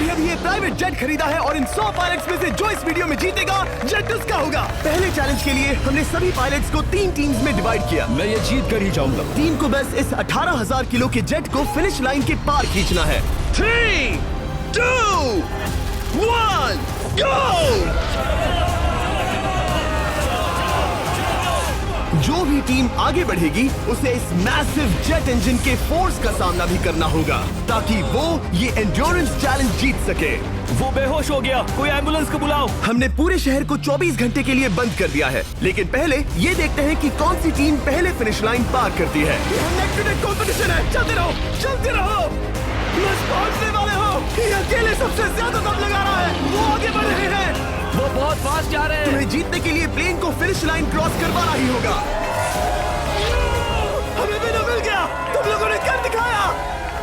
अभी ये private jet खरीदा है और इन 100 पायलट्स में से जो इस वीडियो में जीतेगा जेट उसका होगा। पहले चैलेंज के लिए हमने सभी पायलट्स को 3 टीम्स में डिवाइड किया। मैं ये जीत कर ही जाऊंगा। टीम को बस इस 18,000 किलो के जेट को फिनिश लाइन के पार खींचना है। 3, 2, 1, गो! जो भी टीम आगे बढ़ेगी उसे इस मैसिव जेट इंजन के फोर्स का सामना भी करना होगा ताकि वो ये एंड्योरेंस चैलेंज जीत सके। वो बेहोश हो गया, कोई एम्बुलेंस को बुलाओ। हमने पूरे शहर को 24 घंटे के लिए बंद कर दिया है, लेकिन पहले ये देखते हैं कि कौन सी टीम पहले फिनिश लाइन पार करती है। कंपटीशन है, चलते रहो, चलते रहो। बस पहुंचने वाले हो। ये अकेले सबसे ज्यादा दम लगा रहा है, वो आगे बढ़ रहे हैं। वो बहुत फास्ट जा रहे हैं। तुम्हें जीतने के लिए प्लेन को फिनिश लाइन क्रॉस करवाना ही होगा। हमें भी मिल गया, तुम लोगों ने कर दिखाया।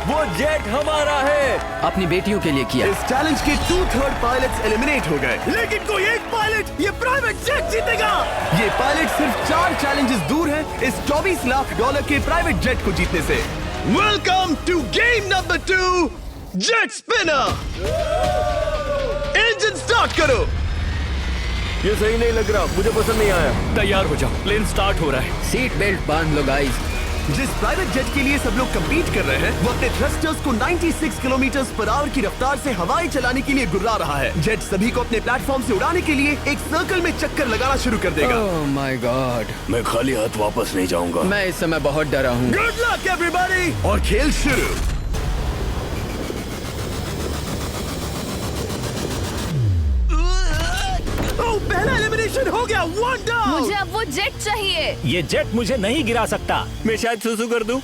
वो जेट हमारा है। अपनी बेटियों के लिए किया। इस चैलेंज के 2/3 पायलट्स एलिमिनेट हो गए, लेकिन कोई एक पायलट ये प्राइवेट जेट जीतेगा। ये पायलट सिर्फ 4 चैलेंजेस दूर है इस $24 लाख के प्राइवेट जेट को जीतने से। Welcome to game number 2, jet spinner. Engine start करो। ये सही नहीं लग रहा, मुझे पसंद नहीं आया। तैयार हो जाओ, प्लेन स्टार्ट हो रहा है। सीट बेल्ट बांध लो गाइस। जिस प्राइवेट जेट के लिए सब लोग compete कर रहे हैं वो अपने थ्रस्टर्स को 96 किलोमीटर पर आवर की रफ्तार से हवाई चलाने के लिए गुर्रा रहा है। जेट सभी को अपने प्लेटफॉर्म से उड़ाने के लिए एक सर्कल में चक्कर लगाना शुरू कर देगा। ओह माय गॉड, मैं खाली हाथ वापस नहीं जाऊंगा। मैं इस समय बहुत डरा हूँ। गुड लक एवरीबॉडी, और खेल शुरू। पहला एलिमिनेशन हो गया, 1 डाउन। मुझे अब वो जेट चाहिए। ये जेट मुझे नहीं गिरा सकता। मैं शायद सुसु कर दूं।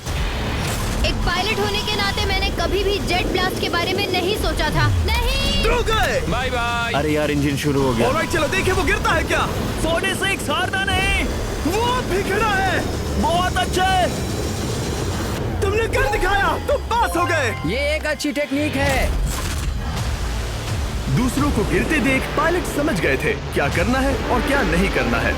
एक पायलट होने के नाते मैंने कभी भी जेट ब्लास्ट के बारे में नहीं सोचा था। नहीं। दो गए। Bye bye. अरे यार, इंजन शुरू हो गया। ऑलराइट, चलो देखें वो गिरता है क्या। 46 हारना नहीं। वो भी खड़ा है। बहुत अच्छा है। तुमने कर दिखाया, तुम पास हो गए। ये एक अच्छी टेक्निक है। दूसरों को गिरते देख पायलट समझ गए थे क्या करना है और क्या नहीं करना है।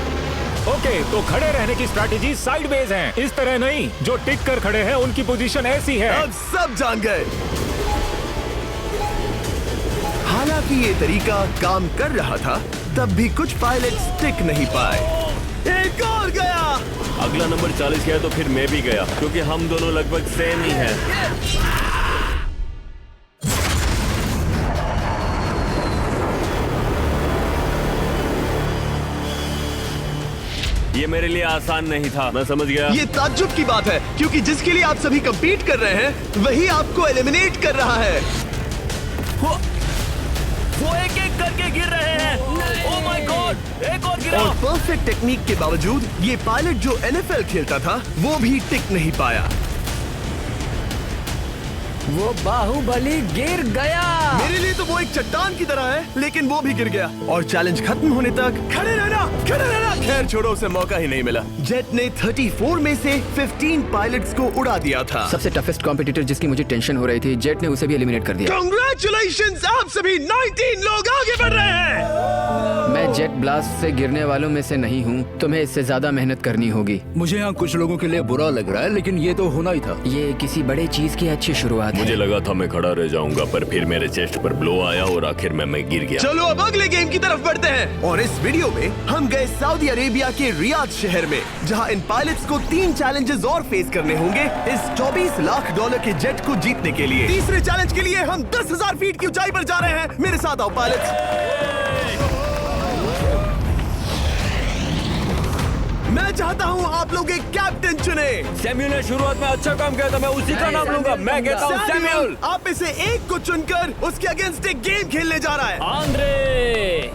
ओके, तो खड़े रहने की स्ट्रैटेजी साइडवेज है, इस तरह नहीं। जो टिक कर खड़े हैं उनकी पोजीशन ऐसी है। अब सब जान गए। हालांकि ये तरीका काम कर रहा था, तब भी कुछ पायलट टिक नहीं पाए। एक और गया। अगला नंबर 40 गया तो फिर मैं भी गया, क्योंकि हम दोनों लगभग सेम ही हैं। ये मेरे लिए आसान नहीं था, मैं समझ गया। ये ताज्जुब की बात है, क्योंकि जिसके लिए आप सभी compete कर रहे हैं वही आपको एलिमिनेट कर रहा है। वो एक एक करके गिर रहे हैं। ओह माय गॉड, एक और गिरा। और परफेक्ट टेक्निक के बावजूद ये पायलट जो NFL खेलता था वो भी टिक नहीं पाया। वो बाहुबली गिर गया। मेरे लिए तो वो एक चट्टान की तरह है, लेकिन वो भी गिर गया। और चैलेंज खत्म होने तक खड़े रहना, खड़े रहना। खैर छोड़ो, उसे मौका ही नहीं मिला। जेट ने 34 में से 15 पायलट्स को उड़ा दिया था। सबसे टफेस्ट कॉम्पिटिटर जिसकी मुझे टेंशन हो रही थी, जेट ने उसे भी एलिमिनेट कर दिया। कांग्रेचुलेशंस, आप सभी 19 लोग आगे बढ़ रहे हैं। मैं जेट ब्लास्ट से गिरने वालों में से नहीं हूँ, तुम्हें इससे ज्यादा मेहनत करनी होगी। मुझे यहाँ कुछ लोगों के लिए बुरा लग रहा है, लेकिन ये तो होना ही था। ये किसी बड़े चीज की अच्छी शुरुआत है। मुझे लगा था मैं खड़ा रह जाऊंगा, पर फिर मेरे चेस्ट पर ब्लो आया और आखिर में मैं गिर गया। चलो अब अगले गेम की तरफ बढ़ते हैं। और इस वीडियो में हम गए सऊदी अरेबिया के रियाद शहर में, जहां इन पायलट्स को 3 चैलेंजेस और फेस करने होंगे इस $24 लाख के जेट को जीतने के लिए। तीसरे चैलेंज के लिए हम 10,000 फीट की ऊंचाई पर जा रहे हैं। मेरे साथ आओ पायलट्स। मैं चाहता हूँ आप लोग एक कैप्टन चुने। सैम्यूल ने शुरुआत में अच्छा काम किया था, मैं उसी का नाम लूंगा। मैं कहता हूँ सैम्यूल। आप में से एक को चुनकर उसके अगेंस्ट एक गेम खेलने जा रहा है। आंद्रे।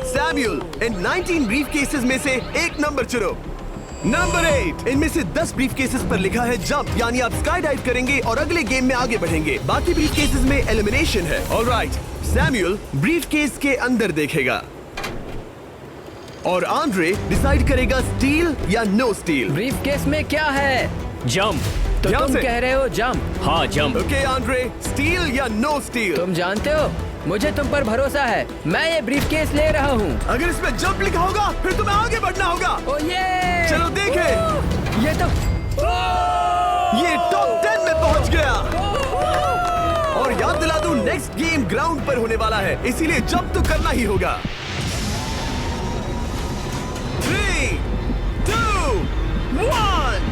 सैम्यूल, इन 19 ब्रीफ केसेस में से एक नंबर चुनो। नंबर 8। इनमें से 10 ब्रीफ केसेस पर लिखा है जंप, यानी आप स्काई डाइव करेंगे और अगले गेम में आगे बढ़ेंगे। बाकी ब्रीफ केसेस में एलिमिनेशन है। ऑलराइट, सैम्यूल ब्रीफ केस के अंदर देखेगा और आंद्रे डिसाइड करेगा स्टील या नो स्टील। ब्रीफ केस में क्या है? जंप। तो ध्यान तुम से। कह रहे हो जंप? हाँ, जंप। ओके आंद्रे, स्टील या नो स्टील? तुम जानते हो, मुझे तुम पर भरोसा है। मैं ये ब्रीफ केस ले रहा हूँ। अगर इसमें जंप लिखा होगा फिर तुम्हें आगे बढ़ना होगा। ओ ये चलो देखें। ये तो ये टॉप 10 में पहुंच गया। और याद दिला दूं, नेक्स्ट गेम ग्राउंड पर होने वाला है, इसीलिए जंप तो करना ही होगा। 3, 2, 1।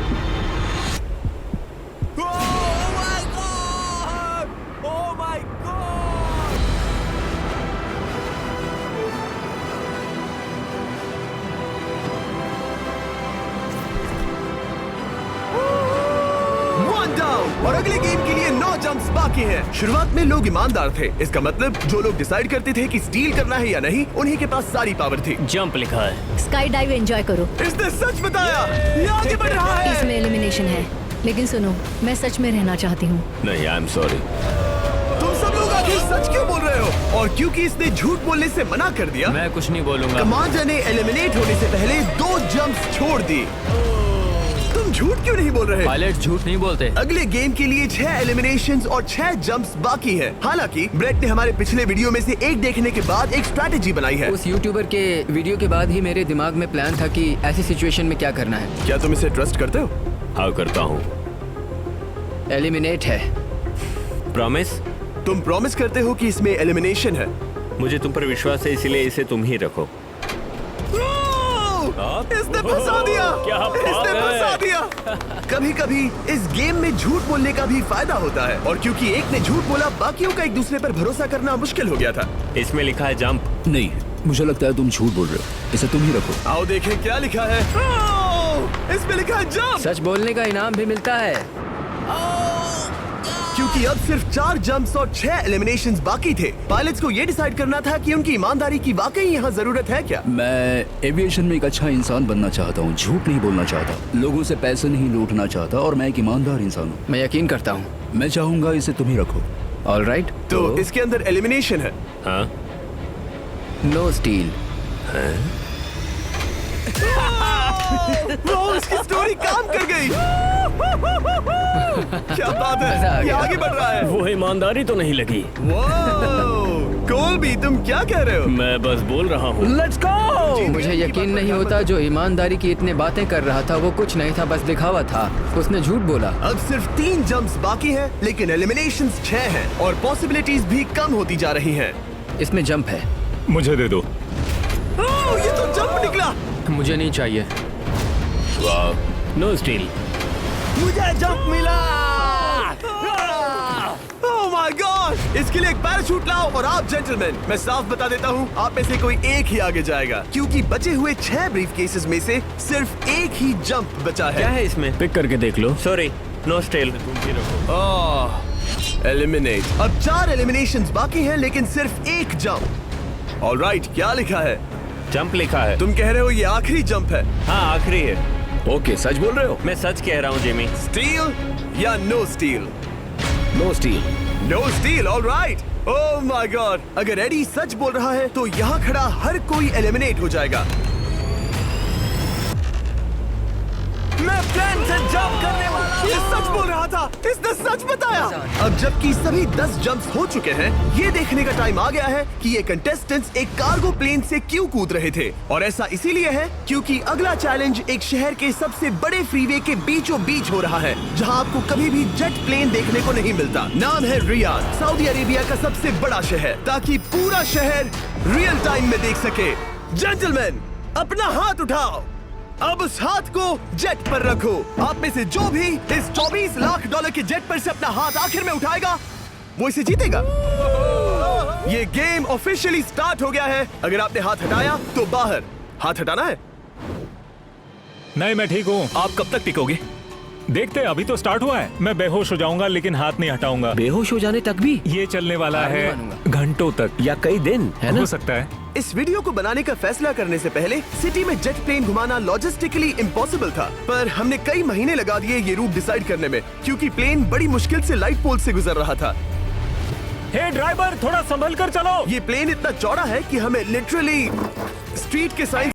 और अगले गेम के लिए 9 जंप्स बाकी हैं। शुरुआत में लोग ईमानदार थे, इसका मतलब जो लोग डिसाइड करते थे कि स्टील करना है या नहीं, उन्हीं के पास सारी पावर थी। जंप लिखा है। स्काई डाइव एंजॉय करो। इसने सच बताया, ये आगे बढ़ रहा है। इसमें एलिमिनेशन है, लेकिन सुनो, मैं सच में रहना चाहती हूँ। नहीं, आई एम सॉरी। तुम सब लोग आखिर सच क्यों बोल रहे हो? और क्योंकि इसने झूठ बोलने से मना कर दिया, मैं कुछ नहीं बोलूंगा। कमांडर ने एलिमिनेट होने से पहले 2 जंप्स छोड़ दी। तुम झूठ क्यों नहीं बोल रहे? पायलट झूठ नहीं बोलते। अगले गेम के लिए 6 एलिमिनेशंस और 6 जंप्स बाकी हैं। हालांकि ब्रेट ने हमारे पिछले वीडियो में से एक देखने के बाद एक स्ट्रैटेजी बनाई है। उस यूट्यूबर के वीडियो के बाद ही मेरे दिमाग में प्लान था कि ऐसी सिचुएशन में क्या करना है। क्या तुम इसे ट्रस्ट करते हो? हाँ, करता हूँ। एलिमिनेट है। प्रॉमिस? तुम प्रॉमिस करते हो कि इसमें एलिमिनेशन है? मुझे तुम पर विश्वास है, इसलिए इसे तुम ही रखो। इसने फंसा दिया। क्या बात इसने है? फंसा दिया। कभी-कभी इस गेम में झूठ बोलने का भी फायदा होता है, और क्योंकि एक ने झूठ बोला, बाकियों का एक दूसरे पर भरोसा करना मुश्किल हो गया था। इसमें लिखा है जंप। नहीं, मुझे लगता है तुम झूठ बोल रहे हो। इसे तुम ही रखो। आओ देखें क्या लिखा है। इसमें लिखा है जंप। सच बोलने का इनाम भी मिलता है। क्योंकि अब सिर्फ 4 जंप्स और 6 एलिमिनेशंस बाकी थे, पायलट्स को ये डिसाइड करना था कि उनकी ईमानदारी की वाकई यहाँ जरूरत है क्या। मैं एविएशन में एक अच्छा इंसान बनना चाहता हूँ, झूठ नहीं बोलना चाहता, लोगों से पैसे नहीं लूटना चाहता, और मैं एक ईमानदार इंसान हूँ। मैं यकीन करता हूँ। मैं चाहूंगा इसे तुम ही रखो। All right. तो इसके अंदर एलिमिनेशन है। हाँ, नो स्टील। वो उसकी स्टोरी काम कर गई। क्या बात मजा आ है, ये गया। आगे बढ़ रहा है। वो ईमानदारी तो नहीं लगी। कोलबी, तुम क्या कह रहे हो? मैं बस बोल रहा हूँ। Let's go. मुझे यकीन नहीं होता जो ईमानदारी की इतने बातें कर रहा था वो कुछ नहीं था, बस दिखावा था। उसने झूठ बोला। अब सिर्फ 3 जंप्स बाकी हैं, लेकिन एलिमिनेशंस 6 हैं और पॉसिबिलिटीज भी कम होती जा रही हैं। इसमें जंप है। मुझे दे दो। ये तो जंप निकला। मुझे नहीं चाहिए। No steel. मुझे जंप मिला। ओह माय गॉड! इसके लिए एक पैराशूट लाओ। और आप जेंटलमैन, मैं साफ बता देता हूँ, आप में से कोई एक ही आगे जाएगा, क्योंकि बचे हुए 6 ब्रीफ केसेस में से सिर्फ एक ही जंप बचा क्या है। है इसमें? पिक करके देख लो। Sorry, no steel. तुम ही रखो। एलिमिनेट। अब 4 एलिमिनेशंस बाकी हैं, लेकिन सिर्फ एक जंप। ऑलराइट, क्या लिखा है? जंप लिखा है। तुम कह रहे हो ये आखिरी जंप है? हाँ, आखिरी है। ओके, सच बोल रहे हो? मैं सच कह रहा हूँ जिमी। स्टील या no steal? No steal. No steal, alright. Oh my God! अगर एडी सच बोल रहा है तो यहाँ खड़ा हर कोई एलिमिनेट हो जाएगा। मैं प्लेन से जंप करने वाला। ये सच बोल रहा था, इसने सच बताया। अब जबकि सभी 10 जंप्स हो चुके हैं, ये देखने का टाइम आ गया है कि ये कंटेस्टेंट्स एक कार्गो प्लेन से क्यों कूद रहे थे। और ऐसा इसीलिए है क्योंकि अगला चैलेंज एक शहर के सबसे बड़े फ्रीवे के बीचों बीच हो रहा है, जहां आपको कभी भी जेट प्लेन देखने को नहीं मिलता। नाम है रियाद, सऊदी अरेबिया का सबसे बड़ा शहर, ताकि पूरा शहर रियल टाइम में देख सके। जेंटलमैन, अपना हाथ उठाओ। अब उस हाथ को जेट पर रखो। आप में से जो भी इस $24 लाख के जेट पर से अपना हाथ आखिर में उठाएगा, वो इसे जीतेगा। ये गेम ऑफिशियली स्टार्ट हो गया है। अगर आपने हाथ हटाया तो बाहर। हाथ हटाना है। नहीं, मैं ठीक हूँ। आप कब तक टिकोगे? देखते हैं, अभी तो स्टार्ट हुआ है। मैं बेहोश हो जाऊंगा, लेकिन हाथ नहीं हटाऊंगा। बेहोश हो जाने तक भी? ये चलने वाला हार नहीं है मानूंगा। घंटों तक या कई दिन, है ना? हो सकता है। इस वीडियो को बनाने का फैसला करने से पहले सिटी में जेट प्लेन घुमाना लॉजिस्टिकली इम्पॉसिबल था, पर हमने कई महीने लगा दिए ये रूट डिसाइड करने में, क्योंकि प्लेन बड़ी मुश्किल से लाइट पोल से गुजर रहा था। हे ड्राइवर, थोड़ा संभल कर चलो। ये प्लेन इतना चौड़ा है कि हमें लिटरली स्ट्रीट के साइड